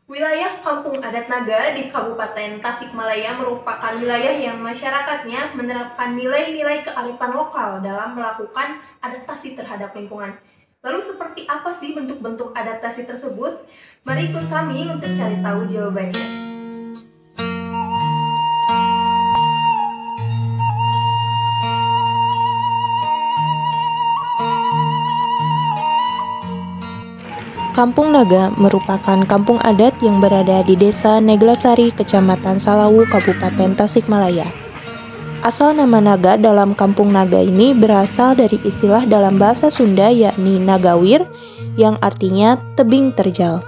Wilayah Kampung Adat Naga di Kabupaten Tasikmalaya merupakan wilayah yang masyarakatnya menerapkan nilai-nilai kearifan lokal dalam melakukan adaptasi terhadap lingkungan. Lalu seperti apa sih bentuk-bentuk adaptasi tersebut? Mari ikut kami untuk cari tahu jawabannya. Kampung Naga merupakan kampung adat yang berada di Desa Neglasari, Kecamatan Salawu, Kabupaten Tasikmalaya. Asal nama Naga dalam Kampung Naga ini berasal dari istilah dalam bahasa Sunda yakni Nagawir yang artinya tebing terjal.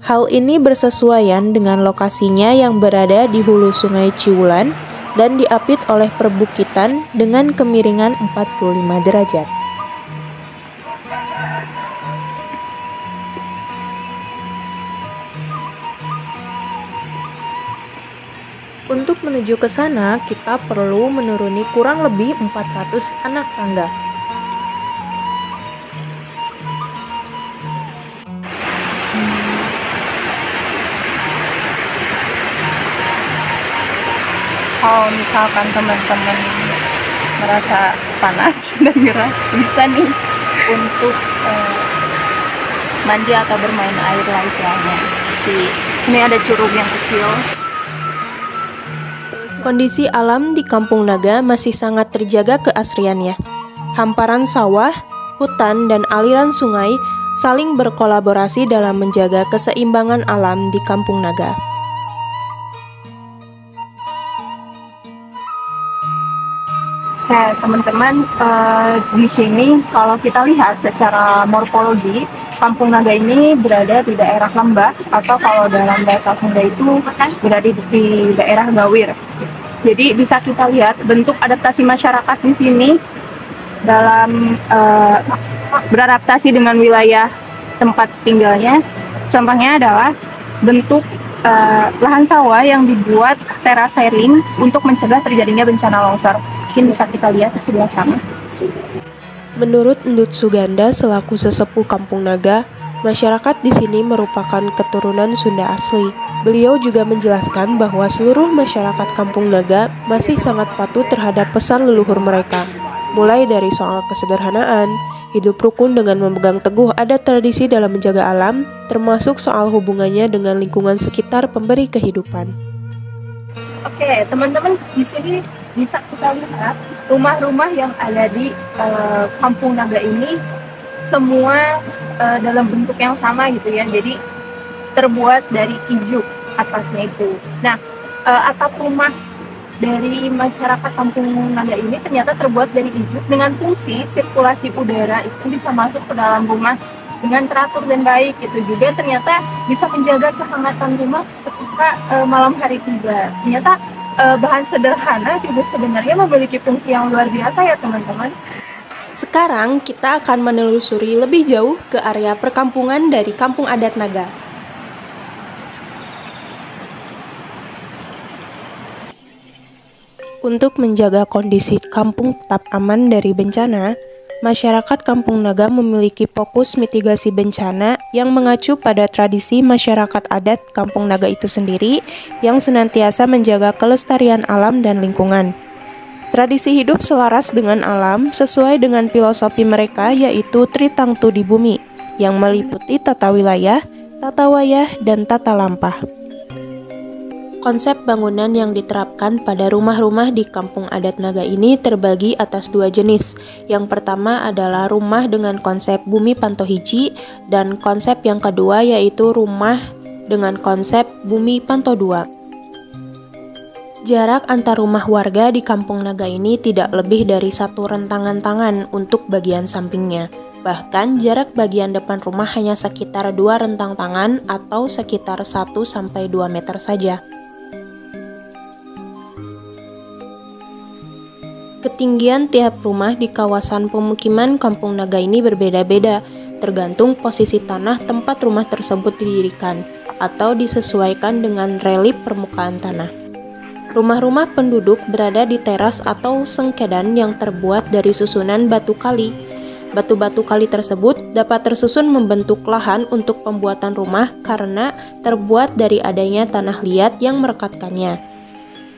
Hal ini bersesuaian dengan lokasinya yang berada di hulu Sungai Ciulan dan diapit oleh perbukitan dengan kemiringan 45 derajat. Untuk menuju ke sana, kita perlu menuruni kurang lebih 400 anak tangga. Kalau misalkan teman-teman merasa panas dan gerah, bisa nih untuk mandi atau bermain air lah istilahnya. Di sini ada curug yang kecil. Kondisi alam di Kampung Naga masih sangat terjaga keasriannya. Hamparan sawah, hutan, dan aliran sungai saling berkolaborasi dalam menjaga keseimbangan alam di Kampung Naga. Nah, teman-teman, di sini kalau kita lihat secara morfologi, Kampung Naga ini berada di daerah lembah atau kalau dalam bahasa Sunda itu berada di daerah Gawir. Jadi bisa kita lihat bentuk adaptasi masyarakat di sini dalam beradaptasi dengan wilayah tempat tinggalnya. Contohnya adalah bentuk lahan sawah yang dibuat terasering untuk mencegah terjadinya bencana longsor. Mungkin bisa kita lihat di sebelah sana. Menurut Endut Suganda selaku sesepuh Kampung Naga, masyarakat di sini merupakan keturunan Sunda asli. Beliau juga menjelaskan bahwa seluruh masyarakat Kampung Naga masih sangat patuh terhadap pesan leluhur mereka, mulai dari soal kesederhanaan, hidup rukun dengan memegang teguh adat tradisi dalam menjaga alam, termasuk soal hubungannya dengan lingkungan sekitar pemberi kehidupan. Oke, teman-teman, di sini bisa kita lihat rumah-rumah yang ada di Kampung Naga ini semua dalam bentuk yang sama gitu ya. Jadi terbuat dari ijuk atasnya itu. Nah, atap rumah dari masyarakat Kampung Naga ini ternyata terbuat dari ijuk dengan fungsi sirkulasi udara itu bisa masuk ke dalam rumah dengan teratur dan baik. Itu juga ternyata bisa menjaga kehangatan rumah ketika malam hari tiba. Ternyata bahan sederhana juga sebenarnya memiliki fungsi yang luar biasa ya teman-teman. Sekarang kita akan menelusuri lebih jauh ke area perkampungan dari Kampung Adat Naga. Untuk menjaga kondisi kampung tetap aman dari bencana, masyarakat Kampung Naga memiliki fokus mitigasi bencana yang mengacu pada tradisi masyarakat adat Kampung Naga itu sendiri yang senantiasa menjaga kelestarian alam dan lingkungan. Tradisi hidup selaras dengan alam sesuai dengan filosofi mereka yaitu Tritangtu di Bumi yang meliputi tata wilayah, tata wayah, dan tata lampah. Konsep bangunan yang diterapkan pada rumah-rumah di Kampung Adat Naga ini terbagi atas dua jenis. Yang pertama adalah rumah dengan konsep bumi pantohiji dan konsep yang kedua yaitu rumah dengan konsep bumi panto 2. Jarak antar rumah warga di Kampung Naga ini tidak lebih dari satu rentangan tangan untuk bagian sampingnya. Bahkan jarak bagian depan rumah hanya sekitar 2 rentang tangan atau sekitar 1-2 meter saja. Ketinggian tiap rumah di kawasan pemukiman Kampung Naga ini berbeda-beda, tergantung posisi tanah tempat rumah tersebut didirikan, atau disesuaikan dengan relief permukaan tanah. Rumah-rumah penduduk berada di teras atau sengkedan yang terbuat dari susunan batu kali. Batu-batu kali tersebut dapat tersusun membentuk lahan untuk pembuatan rumah karena terbuat dari adanya tanah liat yang merekatkannya.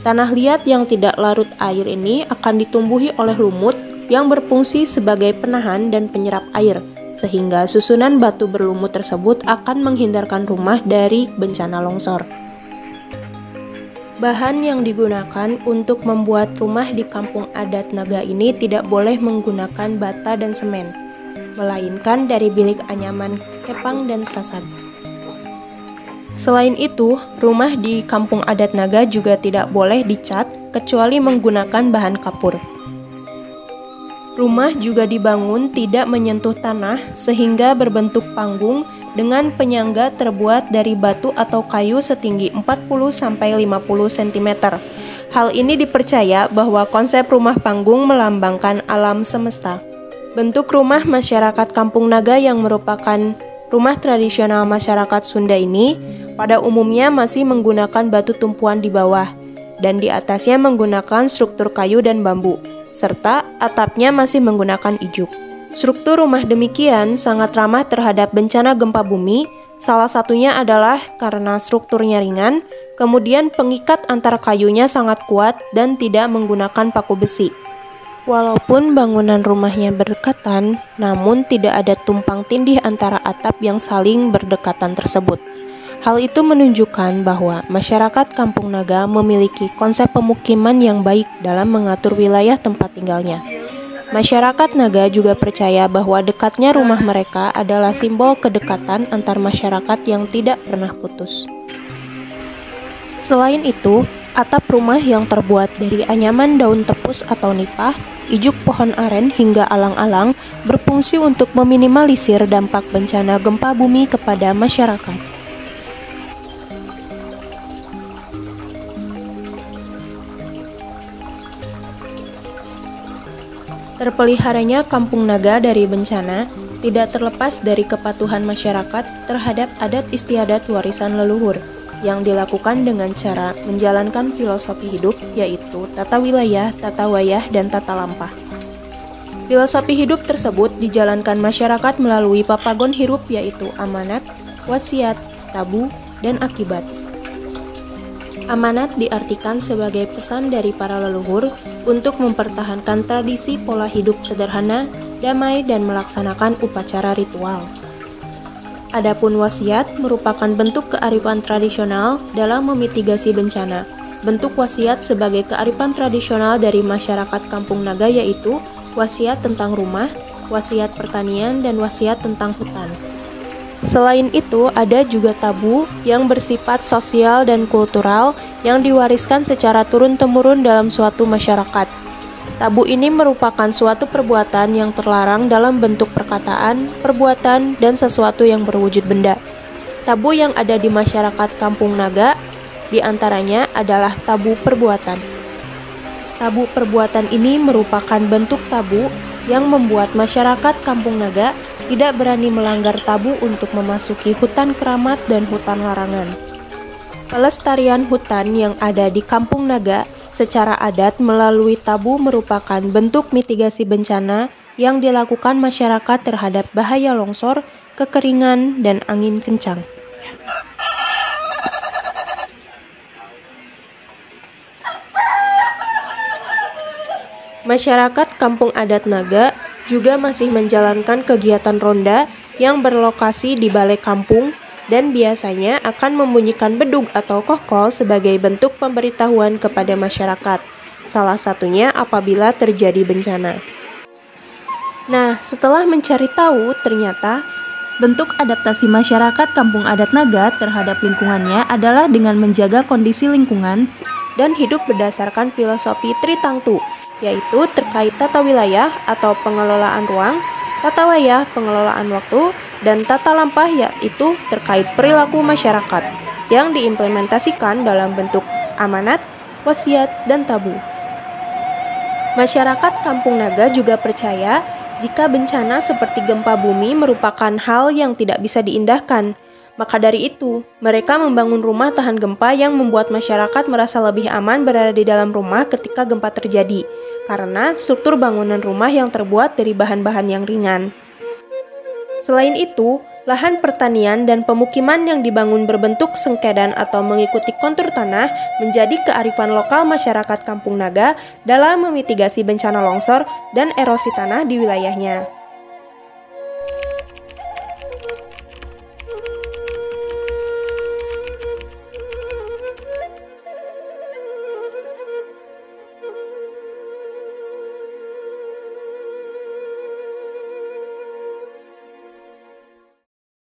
Tanah liat yang tidak larut air ini akan ditumbuhi oleh lumut yang berfungsi sebagai penahan dan penyerap air, sehingga susunan batu berlumut tersebut akan menghindarkan rumah dari bencana longsor. Bahan yang digunakan untuk membuat rumah di kampung adat Naga ini tidak boleh menggunakan bata dan semen, melainkan dari bilik anyaman, kepang, dan sasan. Selain itu, rumah di kampung adat Naga juga tidak boleh dicat kecuali menggunakan bahan kapur. Rumah juga dibangun tidak menyentuh tanah sehingga berbentuk panggung dengan penyangga terbuat dari batu atau kayu setinggi 40-50 cm. Hal ini dipercaya bahwa konsep rumah panggung melambangkan alam semesta. Bentuk rumah masyarakat Kampung Naga yang merupakan rumah tradisional masyarakat Sunda ini pada umumnya masih menggunakan batu tumpuan di bawah dan di atasnya menggunakan struktur kayu dan bambu, serta atapnya masih menggunakan ijuk. Struktur rumah demikian sangat ramah terhadap bencana gempa bumi, salah satunya adalah karena strukturnya ringan, kemudian pengikat antara kayunya sangat kuat dan tidak menggunakan paku besi. Walaupun bangunan rumahnya berdekatan, namun tidak ada tumpang tindih antara atap yang saling berdekatan tersebut. Hal itu menunjukkan bahwa masyarakat Kampung Naga memiliki konsep pemukiman yang baik dalam mengatur wilayah tempat tinggalnya. Masyarakat Naga juga percaya bahwa dekatnya rumah mereka adalah simbol kedekatan antar masyarakat yang tidak pernah putus. Selain itu, atap rumah yang terbuat dari anyaman daun tepus atau nipah, ijuk pohon aren hingga alang-alang berfungsi untuk meminimalisir dampak bencana gempa bumi kepada masyarakat. Terpeliharanya Kampung Naga dari bencana tidak terlepas dari kepatuhan masyarakat terhadap adat istiadat warisan leluhur yang dilakukan dengan cara menjalankan filosofi hidup yaitu tata wilayah, tata wayah, dan tata lampah. Filosofi hidup tersebut dijalankan masyarakat melalui papagon hirup yaitu amanat, wasiat, tabu, dan akibat. Amanat diartikan sebagai pesan dari para leluhur untuk mempertahankan tradisi pola hidup sederhana, damai, dan melaksanakan upacara ritual. Adapun wasiat merupakan bentuk kearifan tradisional dalam memitigasi bencana. Bentuk wasiat sebagai kearifan tradisional dari masyarakat Kampung Naga yaitu wasiat tentang rumah, wasiat pertanian, dan wasiat tentang hutan. Selain itu, ada juga tabu yang bersifat sosial dan kultural yang diwariskan secara turun-temurun dalam suatu masyarakat. Tabu ini merupakan suatu perbuatan yang terlarang dalam bentuk perkataan, perbuatan, dan sesuatu yang berwujud benda. Tabu yang ada di masyarakat Kampung Naga diantaranya adalah tabu perbuatan. Tabu perbuatan ini merupakan bentuk tabu yang membuat masyarakat Kampung Naga tidak berani melanggar tabu untuk memasuki hutan keramat dan hutan larangan. Pelestarian hutan yang ada di Kampung Naga secara adat melalui tabu merupakan bentuk mitigasi bencana yang dilakukan masyarakat terhadap bahaya longsor, kekeringan, dan angin kencang. Masyarakat Kampung Adat Naga juga masih menjalankan kegiatan ronda yang berlokasi di balai kampung dan biasanya akan membunyikan bedug atau kohkol sebagai bentuk pemberitahuan kepada masyarakat, salah satunya apabila terjadi bencana. Nah, setelah mencari tahu, ternyata bentuk adaptasi masyarakat Kampung Adat Naga terhadap lingkungannya adalah dengan menjaga kondisi lingkungan dan hidup berdasarkan filosofi Tritangtu, yaitu terkait tata wilayah atau pengelolaan ruang, tata wayah pengelolaan waktu, dan tata lampah yaitu terkait perilaku masyarakat yang diimplementasikan dalam bentuk amanat, wasiat, dan tabu. Masyarakat Kampung Naga juga percaya jika bencana seperti gempa bumi merupakan hal yang tidak bisa diindahkan, Maka dari itu, mereka membangun rumah tahan gempa yang membuat masyarakat merasa lebih aman berada di dalam rumah ketika gempa terjadi, karena struktur bangunan rumah yang terbuat dari bahan-bahan yang ringan. Selain itu, lahan pertanian dan pemukiman yang dibangun berbentuk sengkedan atau mengikuti kontur tanah menjadi kearifan lokal masyarakat Kampung Naga dalam memitigasi bencana longsor dan erosi tanah di wilayahnya.